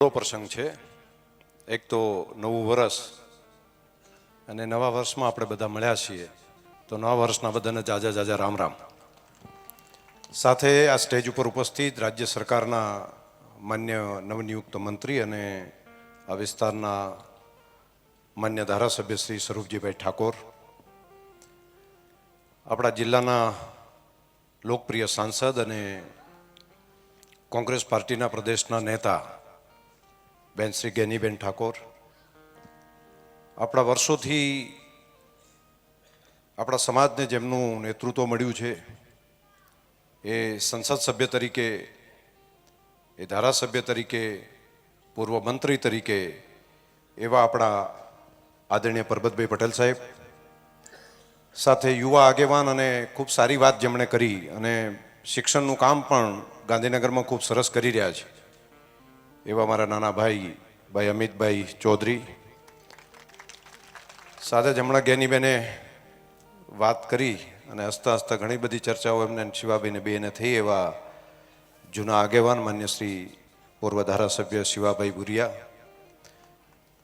પ્રસંગ છે. એક તો નવું વર્ષ અને નવા વર્ષમાં આપણે બધા મળ્યા છીએ, તો નવા વર્ષના બધાને જાજા જાજા રામ રામ. સાથે આ સ્ટેજ ઉપર ઉપસ્થિત રાજ્ય સરકારના માન્ય નવનિયુક્ત મંત્રી અને આ વિસ્તારના માન્ય ધારાસભ્ય શ્રી સ્વરૂપજીભાઈ ઠાકોર, આપણા જિલ્લાના લોકપ્રિય સાંસદ અને કોંગ્રેસ પાર્ટીના પ્રદેશના નેતા બેન શ્રી ગેનીબેન ઠાકોર, આપણા વર્ષોથી આપણા સમાજને જેમનું નેતૃત્વ મળ્યું છે, એ સંસદ સભ્ય તરીકે, એ ધારાસભ્ય તરીકે, પૂર્વ મંત્રી તરીકે એવા આપણા આદરણીય પરબતભાઈ પટેલ સાહેબ, સાથે યુવા આગેવાન અને ખૂબ સારી વાત જેમણે કરી અને શિક્ષણનું કામ પણ ગાંધીનગરમાં ખૂબ સરસ કરી રહ્યા છે એવા મારા નાના ભાઈ અમિતભાઈ ચૌધરી, સાથે જ હમણાં જ્ઞાનીબેને વાત કરી અને હસતા હસતા ઘણી બધી ચર્ચાઓ એમને શિવાભાઈને બેને થઈ એવા જૂના આગેવાન માન્ય શ્રી પૂર્વ ધારાસભ્ય શિવાભાઈ ભુરિયા.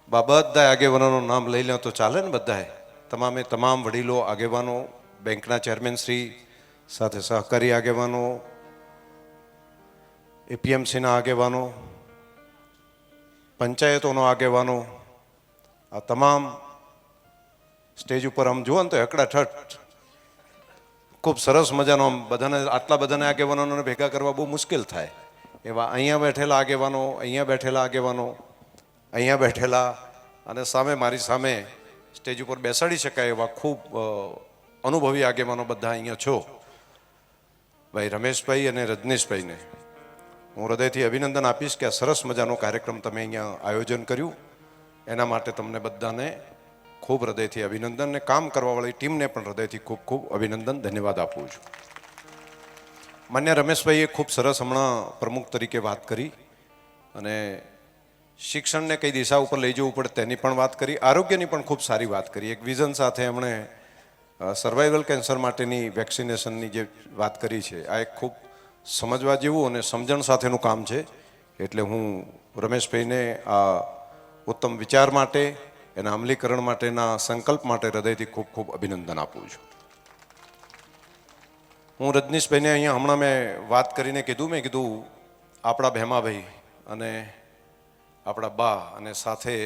બધા આગેવાનોનું નામ લઈ લો તો ચાલે ને? બધાએ તમામ વડીલો આગેવાનો, બેંકના ચેરમેન શ્રી, સાથે સહકારી આગેવાનો, એપીએમસીના આગેવાનો, પંચાયતોનો આગેવાનો, આ તમામ સ્ટેજ ઉપર આમ જુઓ ને તો એકડાઠઠ ખૂબ સરસ મજાનો, આમ બધાને આટલા બધાને આગેવાનોને ભેગા કરવા બહુ મુશ્કેલ થાય એવા અહીંયા બેઠેલા આગેવાનો, અહીંયા બેઠેલા આગેવાનો, અહીંયા બેઠેલા અને સામે મારી સામે સ્ટેજ ઉપર બેસાડી શકાય એવા ખૂબ અનુભવી આગેવાનો બધા અહીંયા છો. ભાઈ રમેશભાઈ અને રજનીશભાઈને હું હૃદયથી અભિનંદન આપીશ કે આ સરસ મજાનો કાર્યક્રમ તમે અહીંયા આયોજન કર્યું, એના માટે તમને બધાને ખૂબ હૃદયથી અભિનંદન, અને કામ કરવાવાળી ટીમને પણ હૃદયથી ખૂબ ખૂબ અભિનંદન, ધન્યવાદ આપું છું. માન્ય રમેશભાઈએ ખૂબ સરસ હમણાં પ્રમુખ તરીકે વાત કરી અને શિક્ષણને કઈ દિશા ઉપર લઈ જવું પડે તેની પણ વાત કરી, આરોગ્યની પણ ખૂબ સારી વાત કરી. એક વિઝન સાથે એમણે સર્વાઇવલ કેન્સર માટેની વેક્સિનેશનની જે વાત કરી છે, આ એક ખૂબ સમજવા જેવું અને સમજણ સાથેનું કામ છે. એટલે હું રમેશભાઈને આ ઉત્તમ વિચાર માટે, એના અમલીકરણ માટેના સંકલ્પ માટે હૃદયથી ખૂબ ખૂબ અભિનંદન આપું છું. હું રજનીશભાઈને અહીંયા હમણાં મેં વાત કરીને મેં કીધું આપણા ભેમાભાઈ અને આપણા બા અને સાથે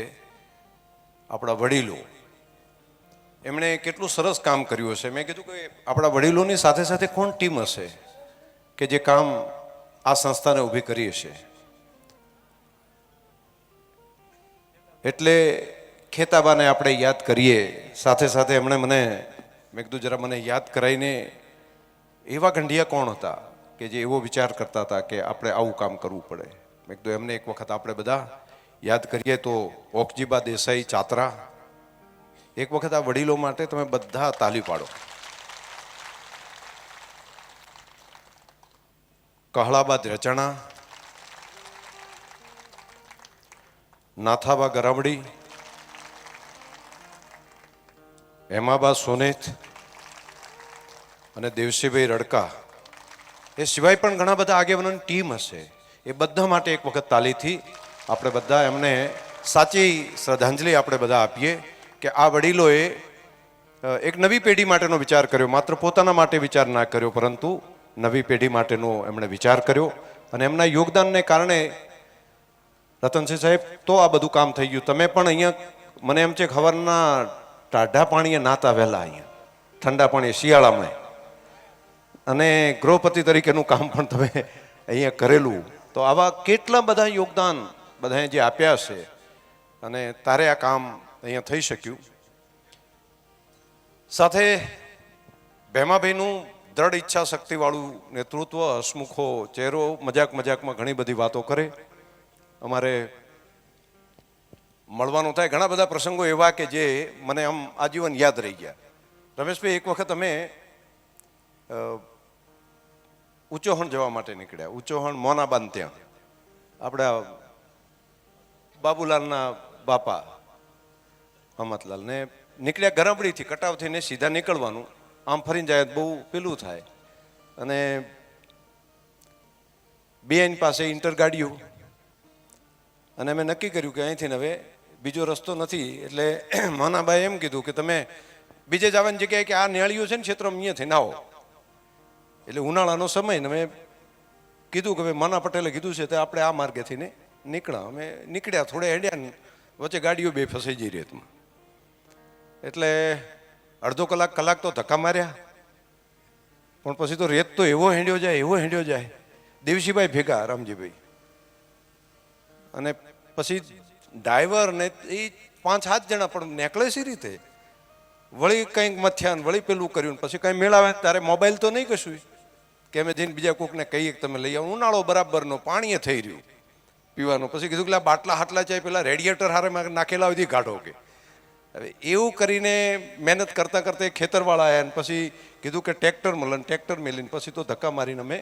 આપણા વડીલો, એમણે કેટલું સરસ કામ કર્યું હશે. મેં કીધું કે આપણા વડીલોની સાથે સાથે કોણ ટીમ હશે કે જે કામ આ સંસ્થાને ઊભી કરી હશે. એટલે ખેતાબાને આપણે યાદ કરીએ, સાથે સાથે એમણે મેં કીધું જરા મને યાદ કરાવીને એવા ગંઢિયા કોણ હતા કે જે એવો વિચાર કરતા હતા કે આપણે આવું કામ કરવું પડે. મેં કીધું એમને એક વખત આપણે બધા યાદ કરીએ તો ઓકજીબા દેસાઈ ચાતરા, એક વખત આ વડીલો માટે તમે બધા તાલી પાડો. કહલાબાદ રચણા, નાથાબા ગરાવડી, હેમાબા સોનેત અને દેવસીભાઈ રડકા, એ સિવાય પણ ઘણા બધા આગેવાનોની ટીમ હશે. એ બધા માટે એક વખત તાલીથી આપણે બધા એમને સાચી શ્રદ્ધાંજલિ આપણે બધા આપીએ કે આ વડીલોએ એક નવી પેઢી માટેનો વિચાર કર્યો, માત્ર પોતાના માટે વિચાર ના કર્યો, પરંતુ નવી પેઢી માટેનો એમણે વિચાર કર્યો અને એમના યોગદાનને કારણે રતનસિંહ સાહેબ તો આ બધું કામ થઈ ગયું. તમે પણ અહીંયા મને એમ છે કે સવારના ટાઢા પાણીએ નાતા વહેલા, અહીંયા ઠંડા પાણીએ શિયાળામાં, અને ગૃહપતિ તરીકેનું કામ પણ તમે અહીંયા કરેલું. તો આવા કેટલા બધા યોગદાન બધાએ જે આપ્યા છે અને તારે આ કામ અહીંયા થઈ શક્યું. સાથે ભેમાભાઈનું દ્રઢ ઈચ્છા શક્તિવાળું નેતૃત્વ, હસમુખો ચહેરો, મજાકમાં ઘણી બધી વાતો કરે. અમારે મળવાનું થાય, ઘણા બધા પ્રસંગો એવા કે જે મને આમ આજીવન યાદ રહી ગયા. રમેશભાઈ, એક વખત અમે ઉચોહણ જવા માટે નીકળ્યા. ઉચોહણ મોનાબાન, ત્યાં આપણા બાબુલાલના બાપા અમતલાલ ને નીકળ્યા ગરાબડીથી, કટાવ થઈને સીધા નીકળવાનું. આમ ફરીને જાય બહુ પેલું થાય અને બે એની પાસે ઇન્ટર ગાડીઓ અને અમે નક્કી કર્યું કે અહીંથી હવે બીજો રસ્તો નથી. એટલે મોનાબાએ એમ કીધું કે તમે બીજે જવાની જગ્યાએ કે આ નેળિયું છે ને ક્ષેત્રમાં અહીંયાથી ના આવો. એટલે ઉનાળાનો સમય ને મેં કીધું કે ભાઈ મના પટેલે કીધું છે તો આપણે આ માર્ગેથી ને નીકળ્યા. અમે નીકળ્યા, થોડે હેડ્યા ને વચ્ચે ગાડીઓ બે ફસાઈ જઈ રેતમાં. એટલે અડધો કલાક તો ધક્કા માર્યા, પણ પછી તો રેત તો એવો હેંડ્યો જાય દેવશીભાઈ ભેગા રામજીભાઈ. અને પછી ડ્રાઈવર ને એ 5-7 જણા પણ નીકળે સી રીતે? વળી કંઈક મથ્યાન વળી પેલું કર્યું, પછી કંઈ મેળાવે ત્યારે મોબાઈલ તો નહીં કશું કે અમે જઈને બીજા કોકને કહીએ કે તમે લઈ આવો. ઉનાળો બરાબરનો, પાણીએ થઈ રહ્યું પીવાનું. પછી કીધું કે બાટલા હાટલા ચાય પેલા રેડિયેટર હારે નાખેલા હોય ગાઢો કે. હવે એવું કરીને મહેનત કરતાં કરતાં ખેતરવાળા આવ્યા ને પછી કીધું કે ટ્રેક્ટર મળે, ટ્રેક્ટર મેલીને પછી તો ધક્કા મારીને અમે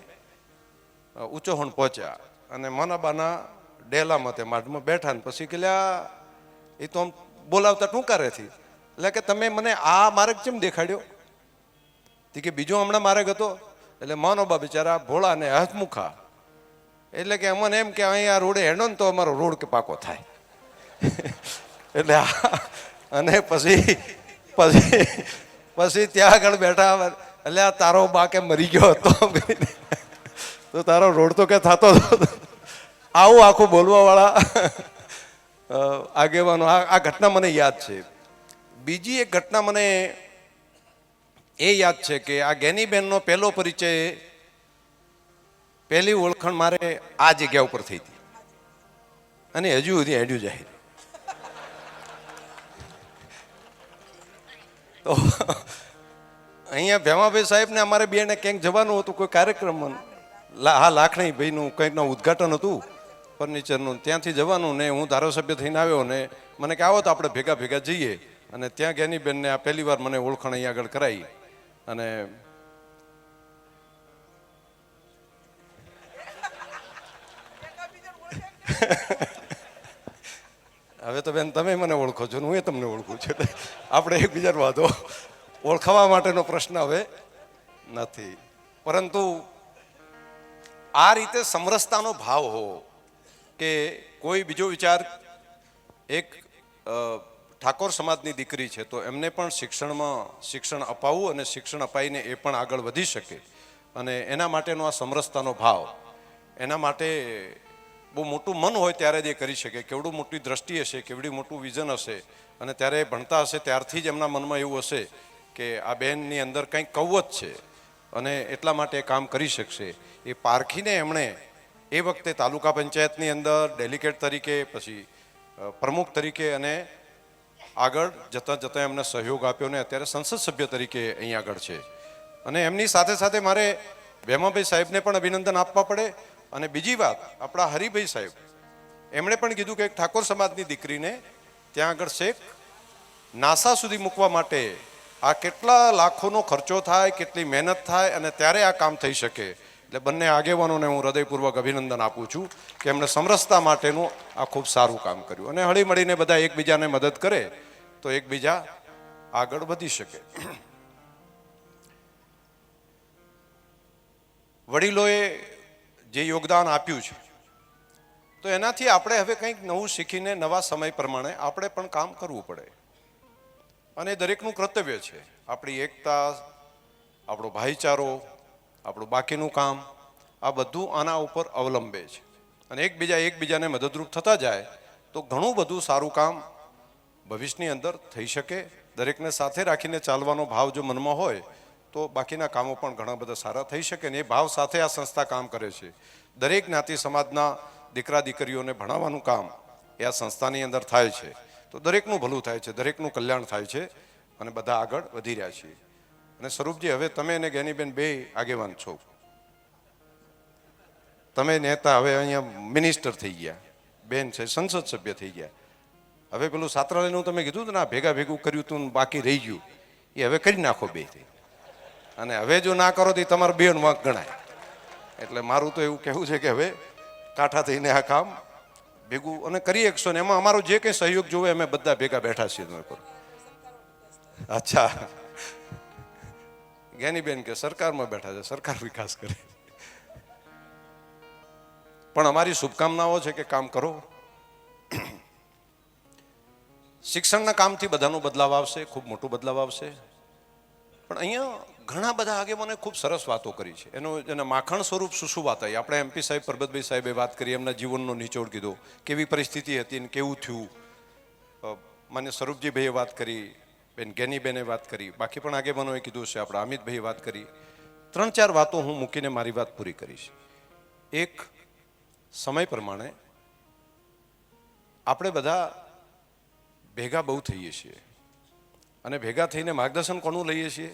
ઉંચોહણ પહોંચ્યા. અને મનાબાના ડેલામાં તે માઢમાં બેઠા ને પછી કે એ તો આમ બોલાવતા ટૂંકારેથી એટલે કે તમે મને આ માર્ગ કેમ દેખાડ્યો? કે બીજો હમણાં માર્ગ હતો. એટલે માનોબા બિચારા ભોળા ને હસમુખા, એટલે કે અમને એમ કે અહીંયા રોડે હેડો ને તો અમારો રોડ કે પાકો થાય. એટલે અને પછી ત્યાં આગળ બેઠા, એટલે આ તારો બા કે મરી ગયો હતો તો તારો રોડ તો કે થતો હતો. આવું આખું બોલવા વાળા આગેવાનો. આ ઘટના મને યાદ છે. બીજી એક ઘટના મને એ યાદ છે કે આ ગેનીબેનનો પહેલો પરિચય, પહેલી ઓળખાણ મારે આ જગ્યા ઉપર થઈ હતી અને હજુ સુધી હેડ્યું જાય. તો અહીંયા ભેમાભાઈ સાહેબને અમારે બેને ક્યાંક જવાનું હતું, કોઈ કાર્યક્રમમાં. હા, લાખણી ભાઈનું કંઈકનું ઉદ્ઘાટન હતું ફર્નિચરનું, ત્યાંથી જવાનું ને હું ધારાસભ્ય થઈને આવ્યો ને મને કે આવો તો આપણે ભેગા જઈએ. અને ત્યાં ગેનીબેનને આ પહેલી વાર મને ઓળખાણ અહીંયા આગળ કરાવી. અને હવે તો બેન તમે મને ઓળખો છો ને હું તમને ઓળખું છું, એટલે આપણે એકબીજાનો વાંધો ઓળખાવા માટેનો પ્રશ્ન હવે નથી. પરંતુ આ રીતે સમરસતાનો ભાવ હો કે કોઈ બીજો વિચાર, એક ઠાકોર સમાજની દીકરી છે તો એમને પણ શિક્ષણ અપાવવું અને શિક્ષણ અપાવીને એ પણ આગળ વધી શકે, અને એના માટેનો આ સમરસતાનો ભાવ, એના માટે બહુ મોટું મન હોય ત્યારે જ એ કરી શકે. કેવડું મોટી દ્રષ્ટિ હશે, કેવડી મોટું વિઝન હશે, અને ત્યારે ભણતા હશે ત્યારથી જ એમના મનમાં એવું હશે કે આ બહેનની અંદર કંઈક કવત છે અને એટલા માટે કામ કરી શકશે. એ પારખીને એમણે એ વખતે તાલુકા પંચાયતની અંદર ડેલિગેટ તરીકે, પછી પ્રમુખ તરીકે અને આગળ જતાં એમને સહયોગ આપ્યો ને અત્યારે સંસદ સભ્ય તરીકે અહીં આગળ છે. અને એમની સાથે સાથે મારે ભેમાભાઈ સાહેબને પણ અભિનંદન આપવા પડે. અને બીજી વાત, આપણા હરિભાઈ સાહેબ, એમણે પણ કીધું કે એક ઠાકોર સમાજની દીકરીને ત્યાં આગળ શેખ નાસા સુધી મૂકવા માટે આ કેટલા લાખોનો ખર્ચો થાય, કેટલી મહેનત થાય અને ત્યારે આ કામ થઈ શકે. એટલે બંને આગેવાનોને હું હૃદયપૂર્વક અભિનંદન આપું છું કે એમણે સમરસતા માટેનું આ ખૂબ સારું કામ કર્યું. અને હળી મળીને બધા એકબીજાને મદદ કરે તો એકબીજા આગળ વધી શકે. વડીલોએ જે યોગદાન આપ્યું છે તો એનાથી આપણે હવે કંઈક નવું શીખીને નવા સમય પ્રમાણે આપણે પણ કામ કરવું પડે. અને દરેકનું કર્તવ્ય છે. આપણી એકતા, આપણો ભાઈચારો, આપણું બાકીનું કામ, આ બધું આના ઉપર અવલંબે છે. અને એકબીજાને મદદરૂપ થતા જાય તો ઘણું બધું સારું કામ ભવિષ્યની અંદર થઈ શકે. દરેકને સાથે રાખીને ચાલવાનો ભાવ જો મનમાં હોય તો બાકીના કામો પણ ઘણા બધા સારા થઈ શકે. ને એ ભાવ સાથે આ સંસ્થા કામ કરે છે. દરેક જ્ઞાતિ સમાજના દીકરા દીકરીઓને ભણાવવાનું કામ એ આ સંસ્થાની અંદર થાય છે. તો દરેકનું ભલું થાય છે, દરેકનું કલ્યાણ થાય છે અને બધા આગળ વધી રહ્યા છીએ. અને સ્વરૂપજી, હવે તમે અને જ્ઞાનીબેન બે આગેવાન છો. તમે નેતા, હવે અહીંયા મિનિસ્ટર થઈ ગયા, બેન છે સંસદ સભ્ય થઈ ગયા. હવે પેલું છાત્રાલયનું તમે કીધું હતું ને, ભેગું કર્યું હતું બાકી રહી ગયું, એ હવે કરી નાખો બે. અને હવે જો ના કરો તો તમારો બેન વાંક ગણાય. એટલે મારું તો એવું કહેવું છે કે હવે કાંઠા થઈને આ કામ ભેગું અને કરી શકશો ને એમાં અમારો જે કંઈ સહયોગ જોવે અમે બધા ભેગા બેઠા છીએ. અચ્છા, જ્ઞાનીબેન કે સરકારમાં બેઠા છે, સરકાર વિકાસ કરે. પણ અમારી શુભકામનાઓ છે કે કામ કરો શિક્ષણના કામથી બધાનો બદલાવ આવશે, ખૂબ મોટો બદલાવ આવશે. પણ અહીંયા ઘણા બધા આગેવાનોએ ખૂબ સરસ વાતો કરી છે. એના માખણ સ્વરૂપ શું વાત આવી. આપણે એમપી સાહેબ પરબતભાઈ સાહેબે વાત કરી, એમના જીવનનો નિચોડ કીધો, કેવી પરિસ્થિતિ હતી ને કેવું થયું. માન્ય સ્વરૂપજીભાઈએ વાત કરી, બેન જ્ઞાનીબેને વાત કરી, બાકી પણ આગેવાનોએ કીધું છે, આપણા અમિતભાઈએ વાત કરી. 3-4 વાતો હું મૂકીને મારી વાત પૂરી કરીશ. એક, સમય પ્રમાણે આપણે બધા ભેગા બહુ થઈએ છીએ અને ભેગા થઈને માર્ગદર્શન કોનું લઈએ છીએ?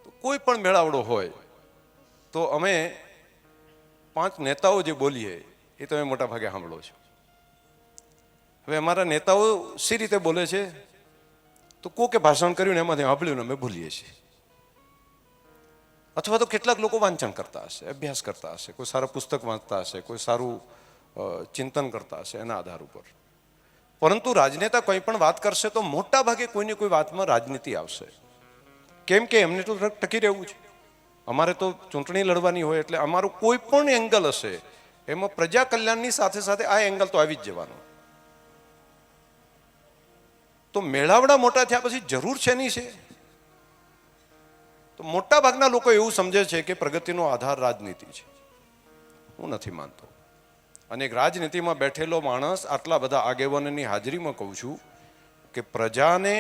તો કોઈ પણ મેળાવડો હોય તો અમે 5 નેતાઓ જે બોલીએ એ તમે મોટા ભાગે સાંભળો છો. હવે અમારા નેતાઓ સી રીતે બોલે છે તો કોકે ભાષણ કર્યું ને એમાંથી સાંભળ્યું ને અમે ભૂલીએ છીએ. અથવા તો કેટલાક લોકો વાંચન કરતા હશે, અભ્યાસ કરતા હશે, કોઈ સારા પુસ્તક વાંચતા હશે, કોઈ સારું ચિંતન કરતા હશે એના આધાર ઉપર. પરંતુ રાજનેતા કોઈ પણ વાત કરશે તો મોટા ભાગે કોઈને કોઈ વાતમાં રાજનીતિ આવશે. કેમ કે એમને તો ટકી રહેવું છે. અમારે તો ચૂંટણી લડવાની હોય એટલે અમારું કોઈ પણ એંગલ હશે એમાં પ્રજા કલ્યાણની સાથે સાથે આ એંગલ તો આવી જ જવાનો. તો મેળાવડા મોટા થયા પછી જરૂર છે નહીં છે. તો મોટા ભાગના લોકો એવું સમજે છે કે પ્રગતિનો આધાર રાજનીતિ છે. હું નથી માનતો. અને એક રાજનીતિમાં બેઠેલો માણસ આટલા બધા આગેવાનોની હાજરીમાં કહું છું કે પ્રજાને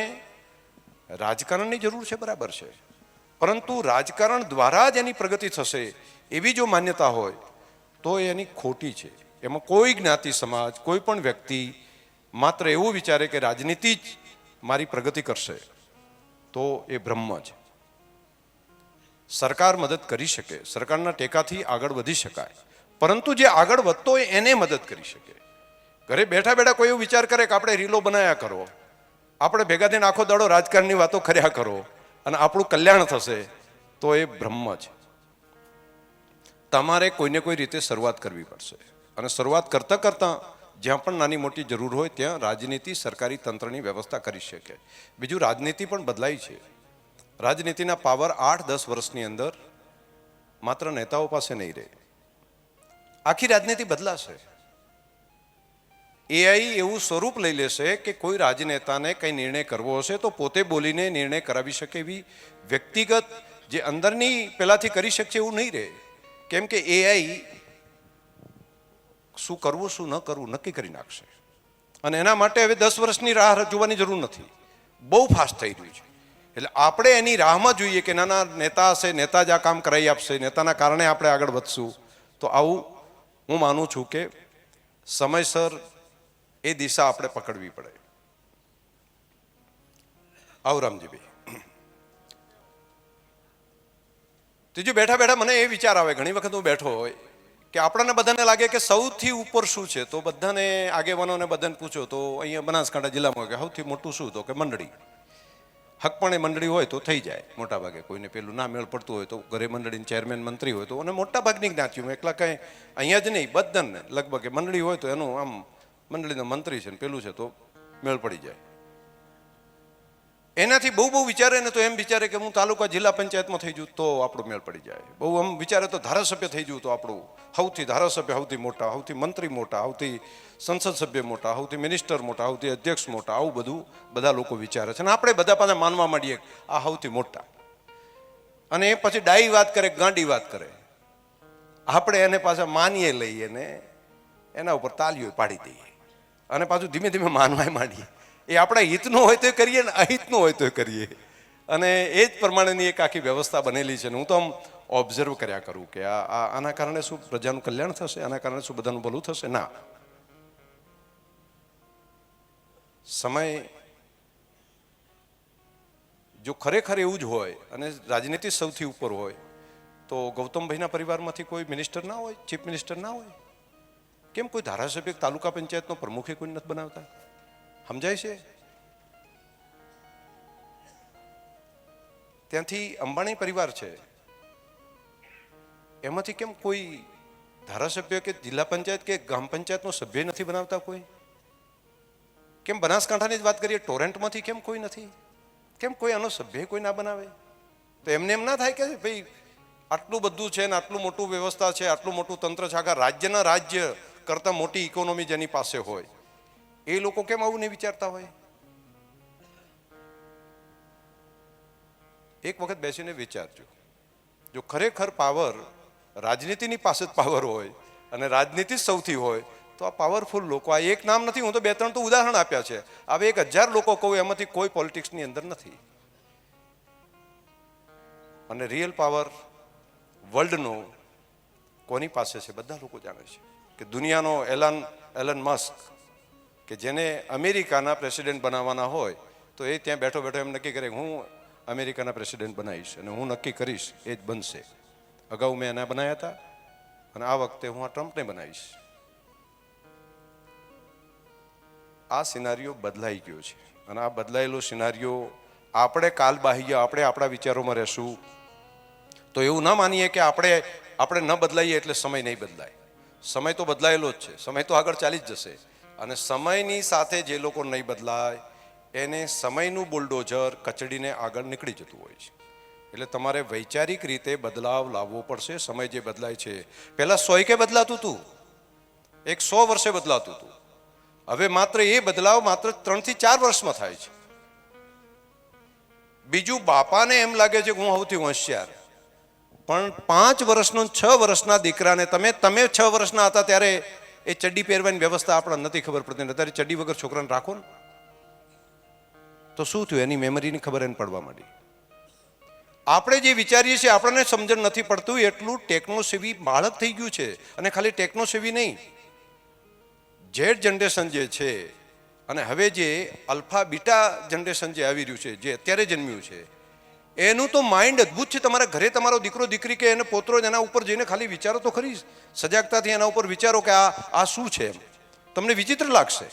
રાજકારણની જરૂર છે, બરાબર છે, પરંતુ રાજકારણ દ્વારા જ એની પ્રગતિ થશે એવી જો માન્યતા હોય તો એની ખોટી છે. એમાં કોઈ જ્ઞાતિ સમાજ, કોઈ પણ વ્યક્તિ માત્ર એવું વિચારે કે રાજનીતિ જ મારી પ્રગતિ કરશે તો એ બ્રહ્મ છે. સરકાર મદદ કરી શકે, સરકારના ટેકાથી આગળ વધી શકાય, પરંતુ જે આગળ વધતો હોય એને મદદ કરી શકે. ઘરે બેઠા બેઠા કોઈ એવું વિચાર કરે કે આપણે રીલો બનાવ્યા કરો, આપણે ભેગા થઈને આખો દાડો રાજકારણની વાતો કર્યા કરો અને આપણું કલ્યાણ થશે તો એ બ્રહ્મ છે. તમારે કોઈને કોઈ રીતે શરૂઆત કરવી પડશે અને શરૂઆત કરતાં કરતાં જ્યાં પણ નાની મોટી જરૂર હોય ત્યાં રાજનીતિ, સરકારી તંત્રની વ્યવસ્થા કરી શકે. બીજું, રાજનીતિ પણ બદલાઈ છે. રાજનીતિના પાવર 8-10 વર્ષની અંદર માત્ર નેતાઓ પાસે નહીં રહે, આખી રાજનીતિ બદલાશે. એઆઈ એવું સ્વરૂપ લઈ લેશે કે કોઈ રાજનેતાને કંઈ નિર્ણય કરવો હશે તો પોતે બોલીને નિર્ણય કરાવી શકે એવી વ્યક્તિગત જે અંદરની પહેલાથી કરી શકશે એવું નહીં રહે. કેમ કે એઆઈ શું કરવું શું ન કરવું નક્કી કરી નાખશે. અને એના માટે હવે 10 વર્ષની રાહ જોવાની જરૂર નથી, બહુ ફાસ્ટ થઈ રહ્યું છે. એટલે આપણે એની રાહમાં જોઈએ કે નાના નેતા હશે, નેતા જ આ કામ કરાવી આપશે, નેતાના કારણે આપણે આગળ વધશું. તો આવું હું માનું છું કે સમયસર એ દિશા આપણે પકડવી પડે. આવું રામજીભાઈ. ત્રીજું, બેઠા બેઠા મને એ વિચાર આવે, ઘણી વખત હું બેઠો હોય કે આપણને બધાને લાગે કે સૌથી ઉપર શું છે, તો બધાને આગેવાનોને બધાને પૂછો તો અહીંયા બનાસકાંઠા જિલ્લામાં કે સૌથી મોટું શું, તો કે મંડળી. હકપણે મંડળી હોય તો થઈ જાય મોટા ભાગે. કોઈને પેલું ના મેળ પડતું હોય તો ઘરે મંડળીને ચેરમેન મંત્રી હોય તો, અને મોટા ભાગની જ્ઞાતિઓમાં એકલા કંઈ અહીંયા જ નહીં બધાને લગભગ મંડળી હોય તો એનું આમ મંડળીનો મંત્રી છે ને પેલું છે તો મેળ પડી જાય. એનાથી બહુ વિચારે ને તો એમ વિચારે કે હું તાલુકા જિલ્લા પંચાયતમાં થઈ જઉં તો આપણું મેળ પડી જાય. બહુ આમ વિચારે તો ધારાસભ્ય થઈ જવું તો આપણું સૌથી ધારાસભ્ય સૌથી મોટા, સૌથી મંત્રી મોટા, સૌથી સંસદ સભ્ય મોટા, સૌથી મિનિસ્ટર મોટા, સૌથી અધ્યક્ષ મોટા, આવું બધું બધા લોકો વિચારે છે. અને આપણે બધા પાછા માનવા માંડીએ આ સૌથી મોટા. અને એ પછી ડાઈ વાત કરે, ગાંડી વાત કરે, આપણે એને પાછા માનીએ લઈએ ને એના ઉપર તાલીઓ પાડી દઈએ અને પાછું ધીમે ધીમે માનવા માંડીએ. એ આપણા હિતનું હોય તો કરીએ ને અહિતનું હોય તો કરીએ. અને એ જ પ્રમાણેની એક આખી વ્યવસ્થા બનેલી છે. ને હું તો આમ ઓબ્ઝર્વ કર્યા કરું કે આના કારણે શું પ્રજાનું કલ્યાણ થશે, આના કારણે શું બધાનું ભલું થશે? ના. સમય જો ખરેખર એવું જ હોય અને રાજનીતિ સૌથી ઉપર હોય તો ગૌતમભાઈના પરિવારમાંથી કોઈ મિનિસ્ટર ના હોય, ચીફ મિનિસ્ટર ના હોય? કેમ કોઈ ધારાસભ્ય તાલુકા પંચાયતનો પ્રમુખે કોઈ નથી બનાવતા? સમજાય છે? ત્યાંથી અંબાણી પરિવાર છે, એમાંથી કેમ કોઈ ધારાસભ્ય કે જિલ્લા પંચાયત કે ગ્રામ પંચાયતનો સભ્ય નથી બનાવતા કોઈ? કેમ બનાસકાંઠાની જ વાત કરીએ, ટોરેન્ટમાંથી કેમ કોઈ નથી? કેમ કોઈ આનો સભ્ય કોઈ ના બનાવે? તો એમને એમ ના થાય કે ભાઈ આટલું બધું છે ને આટલું મોટું વ્યવસ્થા છે, આટલું મોટું તંત્ર છે, આખા રાજ્યના રાજ્ય કરતાં મોટી ઇકોનોમી જેની પાસે હોય એ લોકો કેમ આવું નહીં વિચારતા હોય? એક વખત બેસીને વિચારજો, જો ખરેખર પાવર રાજનીતિની પાસે જ પાવર હોય અને રાજનીતિ જ સૌથી હોય તો આ પાવરફુલ લોકો, આ એક નામ નથી, હું તો 2-3 તો ઉદાહરણ આપ્યા છે, હવે 1000 લોકો કહું એમાંથી કોઈ પોલિટિક્સની અંદર નથી. અને રિયલ પાવર વર્લ્ડનો કોની પાસે છે? બધા લોકો જાણે છે કે દુનિયાનો એલન મસ્ક, કે જેને અમેરિકાના પ્રેસિડેન્ટ બનાવવાના હોય તો એ ત્યાં બેઠો બેઠો એમ નક્કી કરે હું અમેરિકાના પ્રેસિડેન્ટ બનાવીશ અને હું નક્કી કરીશ એ જ બનશે. અગાઉ મેં એના બનાવ્યા હતા અને આ વખતે હું આ ટ્રમ્પને બનાવીશ. આ સિનારીઓ બદલાઈ ગયો છે અને આ બદલાયેલો સિનારીઓ આપણે કાલબાહ્ય, આપણે આપણા વિચારોમાં રહેશું તો એવું ન માનીએ કે આપણે ન બદલાઈએ એટલે સમય નહીં બદલાય. સમય તો બદલાયેલો જ છે, સમય તો આગળ ચાલી જ જશે. અને સમયની સાથે જે લોકો નહીં બદલાય એને સમયનું બુલડોઝર કચડીને આગળ નીકળી જતું હોય છે. એટલે તમારે વૈચારિક રીતે બદલાવ લાવવો પડશે. સમય જે બદલાય છે, પહેલા 100 બદલાતું હતું, 100 વર્ષે બદલાતું હતું, હવે માત્ર એ બદલાવ માત્ર 3 થી 4 વર્ષમાં થાય છે. બીજું, બાપાને એમ લાગે છે કે હું સૌથી હોશિયાર, પણ 5 વર્ષનો 6 વર્ષના દીકરાને તમે 6 વર્ષના હતા ત્યારે એ ચડ્ડી પહેરવાની વ્યવસ્થા આપણને નથી ખબર પડતી, અત્યારે ચડ્ડી વગર છોકરાને રાખો ને તો શું થયું? એની મેમરીની ખબર એને પડવા માંડી. આપણે જે વિચારીએ છીએ આપણને સમજણ નથી પડતું એટલું ટેકનોસેવી બાળક થઈ ગયું છે. અને ખાલી ટેકનોસેવી નહીં, ઝેડ જનરેશન જે છે અને હવે જે અલ્ફા બીટા જનરેશન જે આવી રહ્યું છે, જે અત્યારે જન્મ્યું છે, એનું તો માઇન્ડ અદ્ભુત છે. તમારા ઘરે તમારો દીકરો દીકરી કે એને પોતરો એના ઉપર જઈને ખાલી વિચારો તો ખરી, સજાગતાથી એના ઉપર વિચારો કે આ શું છે, એમ તમને વિચિત્ર લાગશે.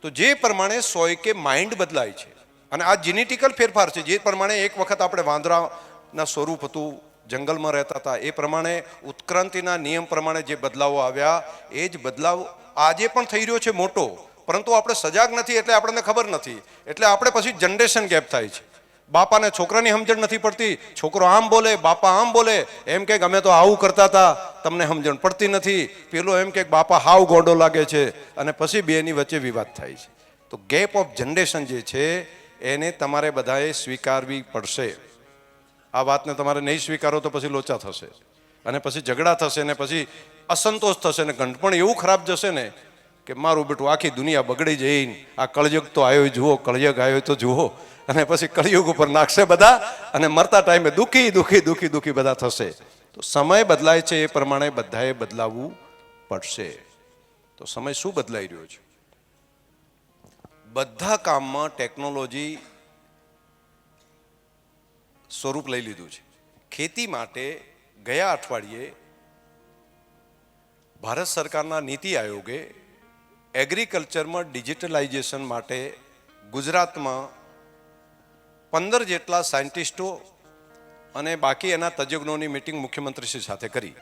તો જે પ્રમાણે 100 માઇન્ડ બદલાય છે અને આ જેનેટિકલ ફેરફાર છે. જે પ્રમાણે એક વખત આપણે વાંદરાના સ્વરૂપ હતું, જંગલમાં રહેતા હતા, એ પ્રમાણે ઉત્ક્રાંતિના નિયમ પ્રમાણે જે બદલાવો આવ્યા એ જ બદલાવ આજે પણ થઈ રહ્યો છે મોટો, પરંતુ આપણે સજાગ નથી એટલે આપણને ખબર નથી. એટલે આપણે પછી જનરેશન ગેપ થાય છે. બાપાને છોકરાની સમજણ નથી પડતી, છોકરો આમ બોલે, બાપા આમ બોલે, એમ કે અમે તો આવું કરતા હતા, તમને સમજણ પડતી નથી. પેલો એમ કે બાપા હાવ ગોડો લાગે છે અને પછી બેની વચ્ચે વિવાદ થાય છે. તો ગેપ ઓફ જનરેશન જે છે એને તમારે બધાએ સ્વીકારવી પડશે. આ વાતને તમારે નહીં સ્વીકારો તો પછી લોચા થશે અને પછી ઝઘડા થશે ને પછી અસંતોષ થશે ને ગંઠપણ એવું ખરાબ જશે ને કે મારું બેટું આખી દુનિયા બગડી જઈને આ કળયુગ તો આવ્યો જુઓ, કળયુગ આવ્યો તો જુઓ, અને પછી કળયુગ ઉપર નાખશે બધા અને મરતા ટાઈમે દુઃખી બધા થશે. તો સમય બદલાય છે એ પ્રમાણે બધાએ બદલાવવું પડશે. તો સમય શું બદલાઈ રહ્યો છે? બધા કામમાં ટેકનોલોજી સ્વરૂપ લઈ લીધું છે. ખેતી માટે ગયા અઠવાડિયે ભારત સરકારના નીતિ આયોગે એગ્રીકલ્ચરમાં ડિજિટલાઇઝેશન માટે ગુજરાતમાં 15 જેટલા સાયન્ટિસ્ટો અને બાકી એના તજજ્ઞોની મિટિંગ મુખ્યમંત્રીશ્રી સાથે કરી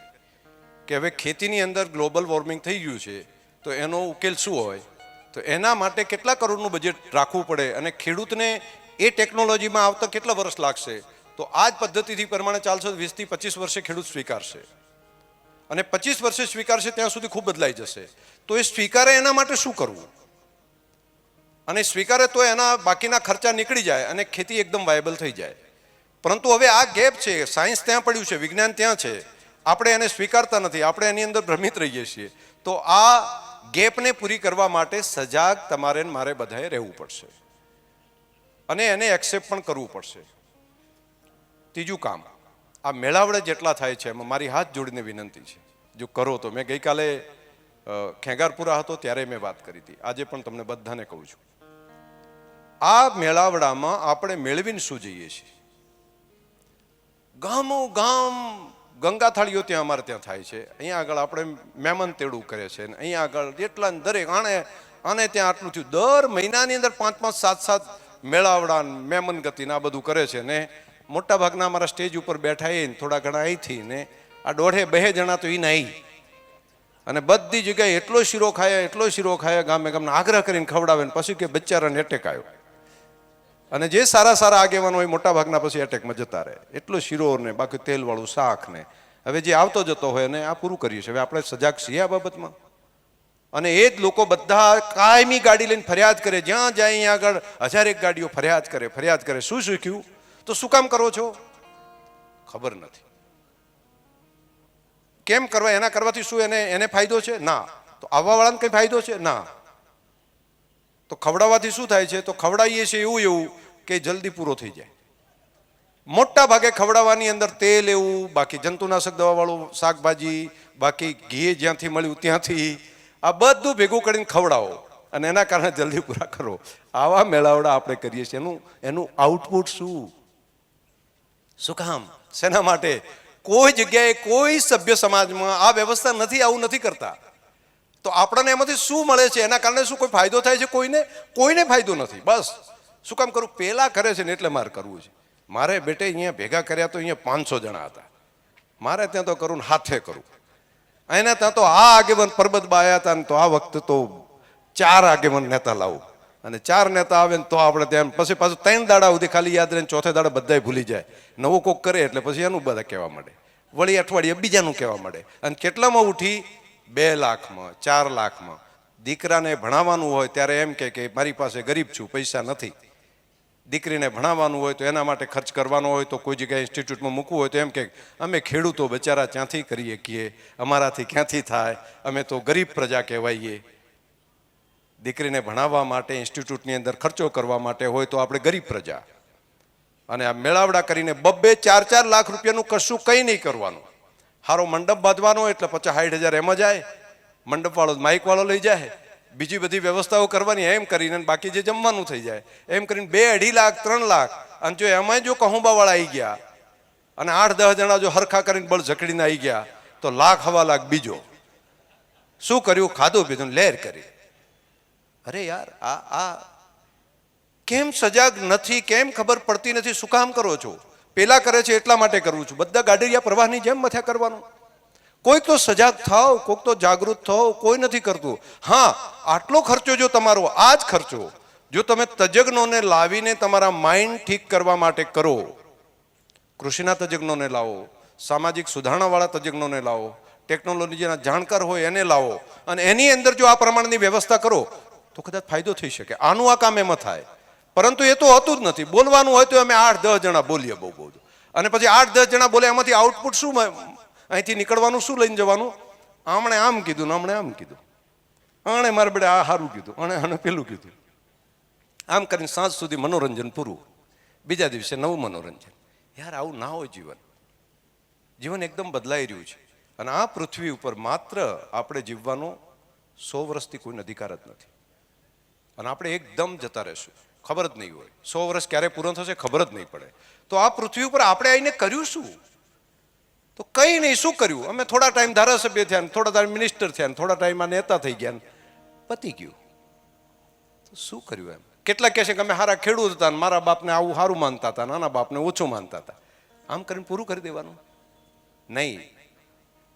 કે હવે ખેતીની અંદર ગ્લોબલ વોર્મિંગ થઈ ગયું છે તો એનો ઉકેલ શું હોય, તો એના માટે કેટલા કરોડનું બજેટ રાખવું પડે અને ખેડૂતને એ ટેકનોલોજીમાં આવતા કેટલા વર્ષ લાગશે. તો આ જ પદ્ધતિથી પ્રમાણે ચાલશે 20 થી 25 વર્ષે ખેડૂત સ્વીકારશે અને 25 વર્ષે સ્વીકારશે ત્યાં સુધી ખૂબ બદલાઈ જશે. તો એ સ્વીકારે એના માટે શું કરવું, અને સ્વીકારે તો એના બાકીના ખર્ચા નીકળી જાય અને ખેતી એકદમ વાયેબલ થઈ જાય. પરંતુ હવે આ ગેપ છે, સાયન્સ ત્યાં પડ્યું છે, વિજ્ઞાન ત્યાં છે, આપણે એને સ્વીકારતા નથી, આપણે એની અંદર ભ્રમિત રહીએ છીએ. તો આ ગેપને પૂરી કરવા માટે સજાગ તમારે મારે બધાએ રહેવું પડશે અને એને એક્સેપ્ટ પણ કરવું પડશે. ત્રીજું કામ, આ મેળાવડે જેટલા થાય છે એમાં મારી હાથ જોડીને વિનંતી છે, જો કરો તો. મેં ગઈકાલે ખેંગારપુરા હતો ત્યારે મેં વાત કરી હતી, આજે પણ તમને બધાને કહું છું. આ મેળાવડામાં આપણે મેળવીને શું જઈએ છીએ? ગામો ગામ ગંગા થાળીઓ ત્યાં અમારે ત્યાં થાય છે. અહીંયા આગળ આપણે મહેમાન તેડું કરે છે, અહીંયા આગળ જેટલા દરેક આને ત્યાં આટલું થયું. દર મહિનાની અંદર 5-5, 7-7 મેળાવડા મહેમાન ગતિને આ બધું કરે છે. ને મોટા ભાગના અમારા સ્ટેજ ઉપર બેઠા એ થોડા ઘણા અહીંથી ને આ 1.5-2 જણા તો એ નહીં, અને બધી જગ્યાએ એટલો શીરો ખાયા ગામે ગામને આગ્રહ કરીને ખવડાવે ને પછી કે બચારાને એટેક આવ્યો. અને જે સારા આગેવાનો હોય મોટા ભાગના પછી એટેકમાં જતા રહે. એટલો શીરો ને બાકી તેલવાળું શાક ને હવે જે આવતો જતો હોય અને આ પૂરું કરીએ છીએ. હવે આપણે સજાગ છીએ આ બાબતમાં? અને એ જ લોકો બધા કાયમી ગાડી લઈને ફરિયાદ કરે, જ્યાં જાય અહીંયા આગળ 1000 ગાડીઓ ફરિયાદ કરે. શું શીખ્યું? તો શું કામ કરો છો? ખબર નથી. કેમ કરવા? એના કરવાથી શું એને ફાયદો છે? ના. તો આવવાવાળાને કંઈ ફાયદો છે? ના. તો ખવડાવવાથી શું થાય છે? તો ખવડાવીએ છીએ એવું કે જલ્દી પૂરો થઈ જાય. મોટા ભાગે ખવડાવવાની અંદર તેલ એવું, બાકી જંતુનાશક દવાવાળું શાકભાજી, બાકી ઘી જ્યાંથી મળ્યું ત્યાંથી, આ બધું ભેગું કરીને ખવડાવો અને એના કારણે જલ્દી પૂરા કરો. આવા મેળાવડા આપણે કરીએ છીએ. એનું આઉટપુટ શું કામ? શેના માટે? કોઈ જગ્યાએ કોઈ સભ્ય સમાજમાં આ વ્યવસ્થા નથી, આવું નથી કરતા. તો આપણને એમાંથી શું મળે છે? એના કારણે શું કોઈ ફાયદો થાય છે? કોઈને ફાયદો નથી. બસ શું કામ કરું? પેલા કરે છે ને એટલે મારે કરવું છે. મારે બેટે અહીંયા ભેગા કર્યા તો અહીંયા 500 જણા હતા. મારે ત્યાં તો કરું ને હાથે કરું. એના ત્યાં તો આ આગેવાન પરબતબા આવ્યા હતા ને તો આ વખતે તો 4 આગેવાન નેતા લાવું, અને 4 નેતા આવે ને તો આપણે ત્યાં પછી પાછું 3 દાડા સુધી ખાલી યાદ રહે, ચોથે દાડા બધાય ભૂલી જાય. નવું કોક કરે એટલે પછી એનું બધા કહેવા માંડે, વળી અઠવાડિયે બીજાનું કહેવા માંડે. અને કેટલામાં ઉઠી? 2 લાખમાં, 4 લાખમાં. દીકરાને ભણાવવાનું હોય ત્યારે એમ કે મારી પાસે ગરીબ છું, પૈસા નથી. દીકરીને ભણાવવાનું હોય તો એના માટે ખર્ચ કરવાનો હોય તો કોઈ જગ્યાએ ઇન્સ્ટિટ્યૂટમાં મૂકવું હોય તો એમ કે અમે ખેડૂતો બચારા ક્યાંથી કરીએ કીએ, અમારાથી ક્યાંથી થાય, અમે તો ગરીબ પ્રજા કહેવાઈએ. દીકરીને ભણાવવા માટે ઇન્સ્ટિટ્યૂટની અંદર ખર્ચો કરવા માટે હોય તો આપણે ગરીબ પ્રજા. અને આ મેળાવડા કરીને 2-4 લાખ રૂપિયાનું કશું કંઈ નહીં કરવાનું. સારો મંડપ બાંધવાનો એટલે 50-60 હજાર એમાં જાય. મંડપ વાળો માઇક વાળો લઈ જાય, બીજી બધી વ્યવસ્થાઓ કરવાની, એમ કરીને બાકી જે જમવાનું થઈ જાય એમ કરીને 2-2.5 લાખ 3 લાખ. અને જો એમાંય જો કહુંબાવાળા આવી ગયા અને 8-10 જણા જો હરખા કરીને બળ ઝકડીને આવી ગયા તો 1-1.25 લાખ બીજો. શું કર્યું? ખાધું પીધું લહેર કરી. અરે યાર, આ કેમ સજાગ નથી? કેમ ખબર પડતી નથી? શું કામ કરો છો? પેલા કરે છે એટલા માટે કરવું છું. બધા ગાડરિયા પ્રવાહની જેમ મથ્યા કરવાનું. કોઈક તો સજાગ થાવ, કોઈક તો જાગૃત થાવ, કોઈ નથી કરતું. હા, આટલો ખર્ચો જો તમારો, આ જ ખર્ચો જો તમે તજજ્ઞોને લાવીને તમારા માઇન્ડ ઠીક કરવા માટે કરો, કૃષિના તજજ્ઞોને લાવો, સામાજિક સુધારણાવાળા તજજ્ઞોને લાવો, ટેકનોલોજીના જાણકાર હોય એને લાવો, અને એની અંદર જો આ પ્રમાણની વ્યવસ્થા કરો તો કદાચ ફાયદો થઈ શકે. આનું આ કામ એમાં થાય. પરંતુ એ તો હોતું જ નથી. બોલવાનું હોય તો અમે 8-10 જણા બોલીએ બહુ, અને પછી 8-10 જણા બોલે, એમાંથી આઉટપુટ શું? અહીંથી નીકળવાનું શું લઈને જવાનું? આમણે આમ કીધું ને આમણે આમ કીધું, આણે મારા બેટા આ સારું કીધું, આણે પેલું કીધું. આમ કરીને સાંજ સુધી મનોરંજન પૂરું, બીજા દિવસે નવું મનોરંજન. યાર, આવું ના હોય જીવન. જીવન એકદમ બદલાઈ રહ્યું છે. અને આ પૃથ્વી ઉપર માત્ર આપણે જીવવાનો 100 વર્ષથી કોઈ અધિકાર જ નથી. અને આપણે એકદમ જતા રહેશું, ખબર જ નહીં હોય. 100 વર્ષ ક્યારે પૂરો થશે ખબર જ નહીં પડે. તો આ પૃથ્વી ઉપર આપણે આવીને કર્યું શું? તો કંઈ નહીં. શું કર્યું? અમે થોડા ટાઈમ ધારાસભ્ય થયા, થોડા ટાઈમ મિનિસ્ટર થયા, થોડા ટાઈમમાં નેતા થઈ ગયા, પતી ગયું. તો શું કર્યું? એમ કેટલા કહે છે કે અમે સારા ખેડૂત હતા, મારા બાપને આવું સારું માનતા હતા, નાના બાપને ઓછું માનતા હતા. આમ કરીને પૂરું કરી દેવાનું? નહીં.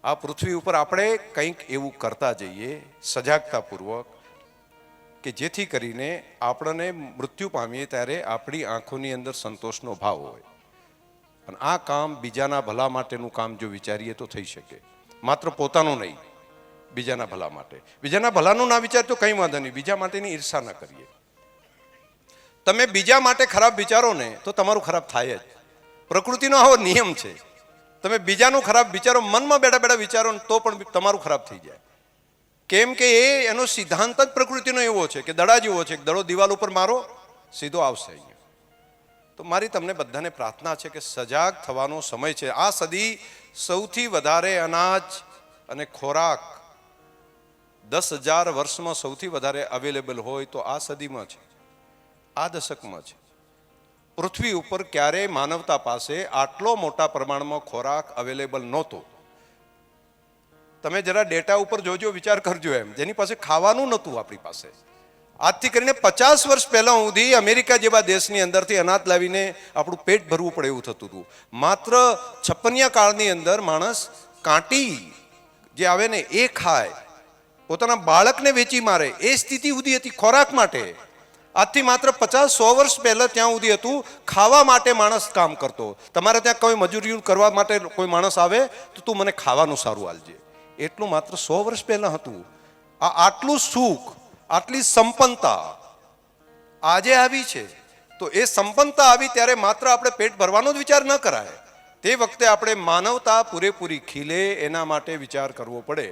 આ પૃથ્વી ઉપર આપણે કંઈક એવું કરતા જઈએ સજાગતાપૂર્વક કે જેથી કરીને આપણને મૃત્યુ પામીએ ત્યારે આપણી આંખોની અંદર સંતોષનો ભાવ હોય. અને આ કામ બીજાના ભલા માટેનું કામ જો વિચારીએ તો થઈ શકે. માત્ર પોતાનું નહીં, બીજાના ભલા માટે. બીજાના ભલાનું ના વિચાર તો કંઈ વાંધો નહીં, બીજા માટેની ઈર્ષા ના કરીએ. તમે બીજા માટે ખરાબ વિચારો ને તો તમારું ખરાબ થાય જ. પ્રકૃતિનો આવો નિયમ છે. તમે બીજાનું ખરાબ વિચારો, મનમાં બેઠા વિચારો તો પણ તમારું ખરાબ થઈ જાય. કેમ કે એનો સિદ્ધાંત જ પ્રકૃતિનો એવો છે કે દડા જેવો છે, દડો દિવાલ ઉપર મારો સીધો આવશે અહીંયા. તો મારી તમને બધાને પ્રાર્થના છે કે સજાગ થવાનો સમય છે. આ સદી સૌથી વધારે અનાજ અને ખોરાક 10,000 વર્ષમાં સૌથી વધારે અવેલેબલ હોય તો આ સદીમાં છે, આ દશકમાં છે. પૃથ્વી ઉપર ક્યારેય માનવતા પાસે આટલો મોટા પ્રમાણમાં ખોરાક અવેલેબલ નહોતો. તમે જરા ડેટા ઉપર જોજો, વિચાર કરજો. એમ જેની પાસે ખાવાનું નહોતું આપણી પાસે. આજથી કરીને 50 વર્ષ પહેલા સુધી અમેરિકા જેવા દેશની અંદરથી અનાજ લાવીને આપણું પેટ ભરવું પડે એવું થતું હતું. માત્ર 56 કાળની અંદર માણસ કાંટી જે આવે ને એ ખાય, પોતાના બાળકને વેચી મારે, એ સ્થિતિ સુધી હતી ખોરાક માટે. આજથી માત્ર 50-100 વર્ષ પહેલા ત્યાં સુધી હતું ખાવા માટે માણસ કામ કરતો. તમારે ત્યાં કોઈ મજૂરી કરવા માટે કોઈ માણસ આવે તો તું મને ખાવાનું સારું આલજે, એટલું માત્ર 100 વર્ષ પહેલા હતું. આટલું સુખ, આટલી સંપન્નતા આજે આવી છે, તો એ સંપન્નતા આવી ત્યારે માત્ર આપણે પેટ ભરવાનો જ વિચાર ન કરાય. તે વખતે આપણે માનવતા પૂરેપૂરી ખીલે એના માટે વિચાર કરવો પડે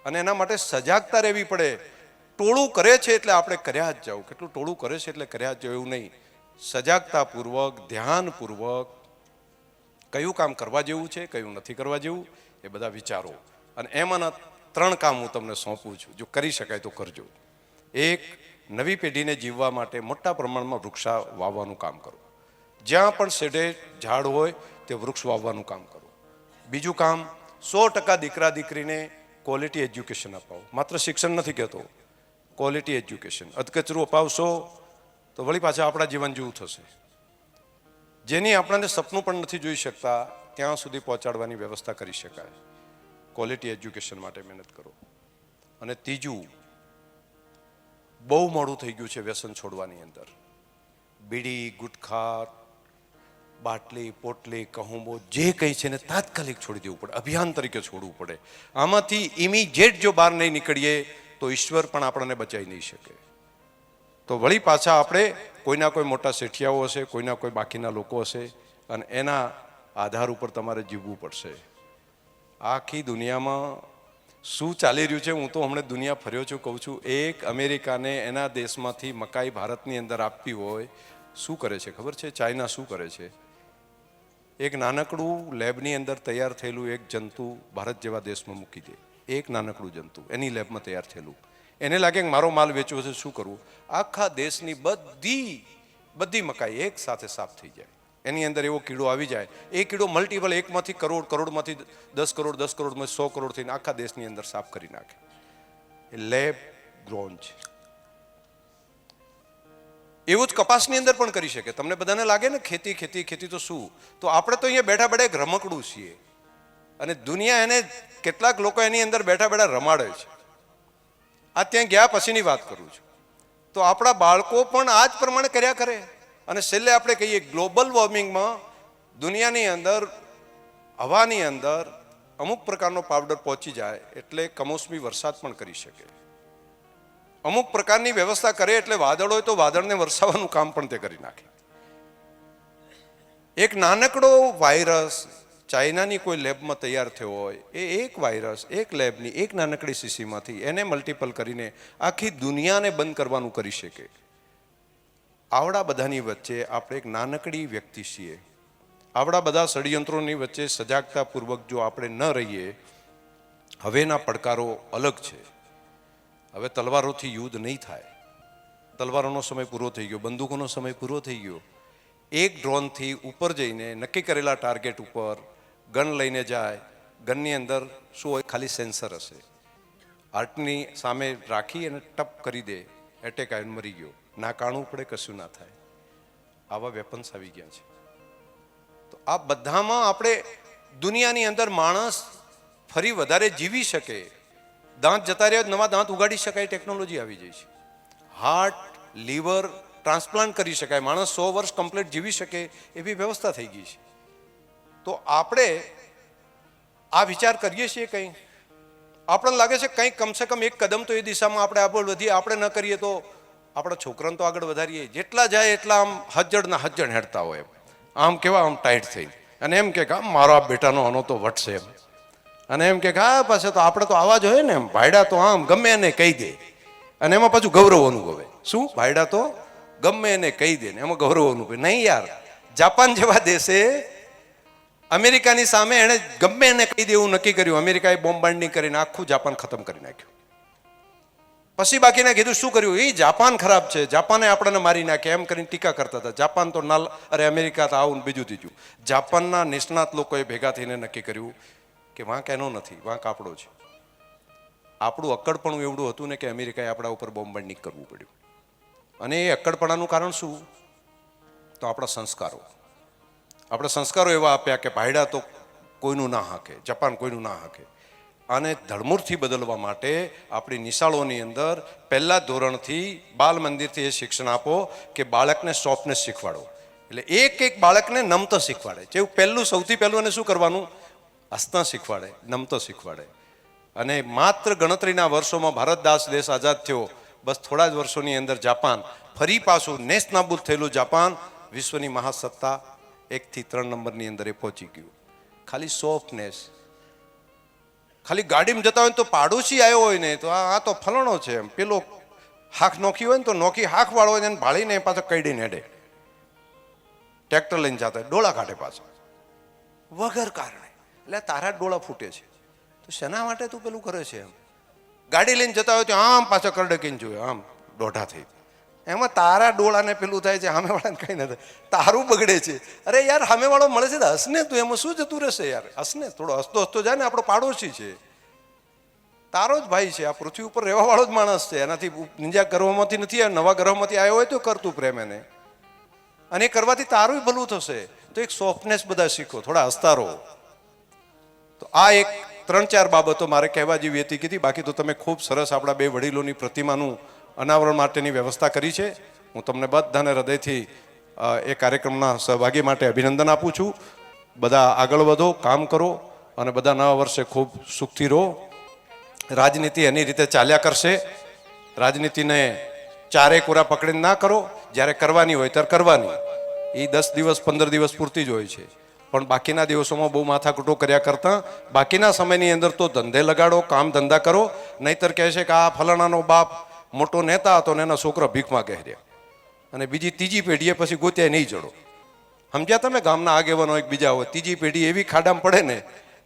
અને એના માટે સજાગતા રહેવી પડે. ટોળું કરે છે એટલે આપણે કર્યા જ જાવ, કેટલું ટોળું કરે છે એટલે કર્યા જ જાવ એવું નહીં. સજાગતાપૂર્વક, ધ્યાનપૂર્વક કયું કામ કરવા જેવું છે, કયું નથી કરવા જેવું, એ બધા વિચારો. અને એમાંના 3 કામ હું તમને સોંપું છું, જો કરી શકાય તો કરજો. એક, નવી પેઢીને જીવવા માટે મોટા પ્રમાણમાં વૃક્ષા વાવવાનું કામ કરો. જ્યાં પણ શેઢે ઝાડ હોય તે વૃક્ષ વાવવાનું કામ કરો. બીજું કામ, 100% દીકરા દીકરીને ક્વોલિટી એજ્યુકેશન અપાવો. માત્ર શિક્ષણ નથી કહેતો, ક્વોલિટી એજ્યુકેશન. અધકચરું અપાવશો તો વળી પાછા આપણા જીવન જેવું થશે. જેની આપણને સપનું પણ નથી જોઈ શકતા ત્યાં સુધી પહોંચાડવાની વ્યવસ્થા કરી શકાય. ક્વોલિટી એજ્યુકેશન માટે મહેનત કરો. અને ત્રીજું, બહુ મોડું થઈ ગયું છે વ્યસન છોડવાની અંદર. બીડી, ગુટખા, બાટલી, પોટલી, કહુંબો જે કંઈ છે ને તાત્કાલિક છોડી દેવું પડે, અભિયાન તરીકે છોડવું પડે. આમાંથી ઇમિડિયેટ જો બહાર નહીં નીકળીએ તો ઈશ્વર પણ આપણને બચાવી નહીં શકે. તો વળી પાછા આપણે કોઈના કોઈ મોટા શેઠિયાઓ હશે, કોઈના કોઈ બાકીના લોકો હશે અને એના આધાર ઉપર તમારે જીવવું પડશે. આખી દુનિયામાં શું ચાલી રહ્યું છે, હું તો હમણાં દુનિયા ફર્યો છું, કહું છું. એક અમેરિકાને એના દેશમાંથી મકાઈ ભારતની અંદર આપવી હોય, શું કરે છે ખબર છે? ચાઇના શું કરે છે? એક નાનકડું લેબની અંદર તૈયાર થયેલું એક જંતુ ભારત જેવા દેશમાં મૂકી દે. એક નાનકડું જંતુ એની લેબમાં તૈયાર થયેલું. એને લાગે કે મારો માલ વેચવો છે, શું કરવું? આખા દેશની બધી મકાઈ એક સાથે સાફ થઈ જાય. એની અંદર એવો કીડો આવી જાય, એ કીડો મલ્ટિપલ, એકમાંથી કરોડ, કરોડમાંથી 10 કરોડ, 10 કરોડમાં 100 કરોડ થઈને આખા દેશની અંદર સાફ કરી નાખે. એ લેબ ગ્રોન છે. એવું જ કપાસની અંદર પણ કરી શકે. તમને બધાને લાગે ને ખેતી ખેતી ખેતી તો શું? તો આપણે તો અહીંયા બેઠા બેઠા એક રમકડું છીએ અને દુનિયા એને કેટલાક લોકો એની અંદર બેઠા બેઠા રમાડે છે. આ ત્યાં ગયા પછીની વાત કરું છું. તો આપણા બાળકો પણ આ જ પ્રમાણે કર્યા કરે. અને છેલ્લે આપણે કહીએ ગ્લોબલ વોર્મિંગમાં દુનિયાની અંદર, હવાની અંદર અમુક પ્રકારનો પાવડર પહોંચી જાય એટલે કમોસમી વરસાદ પણ કરી શકે. અમુક પ્રકારની વ્યવસ્થા કરે એટલે વાદળ હોય તો વાદળને વરસાવવાનું કામ પણ તે કરી નાખે. એક નાનકડો વાયરસ ચાઇનાની કોઈ લેબમાં તૈયાર થયો હોય, એ એક વાયરસ એક લેબની એક નાનકડી શીશીમાંથી એને મલ્ટિપલ કરીને આખી દુનિયાને બંધ કરવાનું કરી શકે. આવડા બધાની વચ્ચે આપણે એક નાનકડી વ્યક્તિ છીએ. આવડા બધા ષડયંત્રોની વચ્ચે સજાગતાપૂર્વક જો આપણે ન રહીએ, હવેના પડકારો અલગ છે. હવે તલવારોથી યુદ્ધ નહીં થાય. તલવારોનો સમય પૂરો થઈ ગયો, બંદૂકોનો સમય પૂરો થઈ ગયો. એક ડ્રોનથી ઉપર જઈને નક્કી કરેલા ટાર્ગેટ ઉપર ગન લઈને જાય. ગનની અંદર શું હોય? ખાલી સેન્સર હશે. હાર્ટની સામે રાખી અને ટપ કરી દે, એટેક આવીને મરી ગયો. ના કાણવું પડે, કશું ના થાય. આવા વેપન્સ આવી ગયા છે. તો આ બધામાં આપણે દુનિયાની અંદર માણસ ફરી વધારે જીવી શકે, દાંત જતા રહ્યા નવા દાંત ઉગાડી શકાય, ટેકનોલોજી આવી જાય છે. હાર્ટ, લીવર ટ્રાન્સપ્લાન્ટ કરી શકાય, માણસ 100 વર્ષ કમ્પ્લીટ જીવી શકે એવી વ્યવસ્થા થઈ ગઈ છે. તો આપણે આ વિચાર કરીએ છીએ કંઈ? આપણને લાગે છે કંઈક કમસે કમ એક કદમ તો એ દિશામાં આપણે આગળ વધીએ. આપણે ન કરીએ તો આપણા છોકરાને તો આગળ વધારીએ. જેટલા જાય એટલા આમ હજ્જડના હજ્જડ હેડતા હોય, આમ કેવા આમ ટાઈટ થઈ અને એમ કે આમ મારો આ બેટાનો આનો તો વટશે એમ. અને એમ કે હા પાછા તો આપણે તો આવા જ હોય ને, એમ ભાઈડા તો આમ ગમે એને કહી દે અને એમાં પાછું ગૌરવ અનુભવે. શું? ભાઈડા તો ગમે એને કહી દે ને એમાં ગૌરવ અનુભવે. નહીં યાર, જાપાન જેવા દેશે અમેરિકાની સામે એણે ગમે એને કહી દે એવું નક્કી કર્યું. અમેરિકાએ બોમ્બાર્ડિંગ કરીને આખું જાપાન ખતમ કરી નાખ્યું. પછી બાકીને કીધું શું કર્યું? એ જાપાન ખરાબ છે, જાપાને આપણને મારી નાખે એમ કરીને ટીકા કરતા હતા. જાપાન તો નાલ, અરે અમેરિકા તો આવું બીજું ત્રીજું. જાપાનના નિષ્ણાત લોકોએ ભેગા થઈને નક્કી કર્યું કે વાંક એનો નથી, વાંક આપણો છે. આપણું અક્કડપણું એવડું હતું ને કે અમેરિકાએ આપણા ઉપર બોમ્બાર્ડિંગ કરવું પડ્યું. અને એ અક્કડપણાનું કારણ શું? તો આપણા સંસ્કારો. આપણે સંસ્કારો એવા આપ્યા કે ભાઈડા તો કોઈનું ના હાકે, જાપાન કોઈનું ના હાકે. આને ધડમૂળથી બદલવા માટે આપણી નિશાળોની અંદર પહેલા ધોરણથી બાલ મંદિરથી એ શિક્ષણ આપો કે બાળકને સોફ્ટનેસ શીખવાડો. એટલે એક એક બાળકને નમતો શીખવાડે. જેવું પહેલું, સૌથી પહેલું એને શું કરવાનું? હસતા શીખવાડે, નમતો શીખવાડે. અને માત્ર ગણતરીના વર્ષોમાં ભારત દેશ આઝાદ થયો, બસ થોડા જ વર્ષોની અંદર જાપાન ફરી પાછું નેસ્તનાબૂદ થયેલું જાપાન વિશ્વની મહાસત્તા 1 થી 3 નંબરની અંદર એ પહોંચી ગયું. ખાલી સોફ્ટનેસ, ખાલી ગાડીમાં જતા હોય તો પાડોશી આવ્યો હોય ને તો આ તો ફલાણો છે એમ, પેલો હાક નોખી હોય ને તો નોખી હાક વાળો હોય ને ભાળીને પાછો કઈડીને હેડે, ટ્રેક્ટર લઈને જતા હોય ડોળા કાઢે પાછા વગર કારણે. એટલે તારા ડોળા ફૂટે છે તો શેના માટે તું પેલું કરે છે એમ? ગાડી લઈને જતા હોય તો આમ પાછા કરડકીને જોયો, આમ દોઢા થઈ, એમાં તારા ડોળાને પેલું થાય છે, સામેવાળાને કંઈ ન થાય, તારું બગડે છે. અરે યાર સામેવાળો મળે છે તો હસને, તું એમાં શું જતું રહેશે યાર? હસને, થોડો હસતો હસતો જાય ને, આપણો પાડોશી છે, તારો જ ભાઈ છે, આ પૃથ્વી ઉપર રહેવા વાળો જ માણસ છે. એનાથી બીજા ગ્રહોમાંથી નથી, નવા ગ્રહોમાંથી આવ્યો હોય તો કરતું પ્રેમ એને, અને એ કરવાથી તારું ભલું થશે. તો એક સોફ્ટનેસ બધા શીખો, થોડા હસતા રહો. તો આ એક 3-4 બાબતો મારે કહેવા જેવી હતી કીધી. બાકી તો તમે ખૂબ સરસ આપણા બે વડીલોની પ્રતિમાનું અનાવરણ માટેની વ્યવસ્થા કરી છે. હું તમને બધાને હૃદયથી એ કાર્યક્રમના સહભાગી માટે અભિનંદન આપું છું. બધા આગળ વધો, કામ કરો અને બધા નવા વર્ષે ખૂબ સુખથી રહો. રાજનીતિ એની રીતે ચાલ્યા કરશે. રાજનીતિને ચારે કોરા પકડીને ના કરો, જ્યારે કરવાની હોય ત્યારે કરવાની. એ 10 દિવસ 15 દિવસ પૂરતી જ હોય છે, પણ બાકીના દિવસોમાં બહુ માથાકૂટો કર્યા કરતા બાકીના સમયની અંદર તો ધંધે લગાડો, કામ ધંધા કરો. નહીતર કહે છે કે આ ફલાણાનો બાપ મોટો નેતા હતો ને એના છોકરા ભીખ માગે રહ્યા, અને બીજી ત્રીજી પેઢીએ પછી ગોત્યા નહીં જડો. સમજ્યા તમે? ગામના આગેવાનો એક બીજા હોય, ત્રીજી પેઢી એવી ખાડામાં પડે ને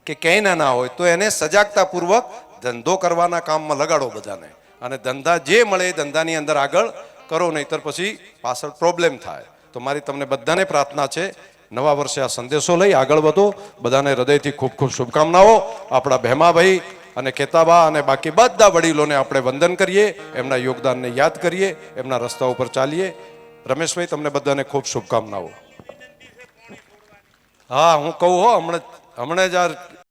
કે ક્યાંય ના હોય, તો એને સજાગતાપૂર્વક ધંધો કરવાના કામમાં લગાડો બધાને, અને ધંધા જે મળે એ ધંધાની અંદર આગળ કરો, નહીતર પછી પાછળ પ્રોબ્લેમ થાય. તો મારી તમને બધાને પ્રાર્થના છે, નવા વર્ષે આ સંદેશો લઈ આગળ વધો. બધાને હૃદયથી ખૂબ ખૂબ શુભકામનાઓ. આપણા ભેમાભાઈ અને કેતાબા અને બાકી બધા વડીલોને આપણે વંદન કરીએ, એમના યોગદાનને યાદ કરીએ, એમના રસ્તા ઉપર ચાલીએ. રમેશભાઈ, તમને બધાને ખૂબ શુભકામનાઓ. હા, હું કહું હો, હમણાં જ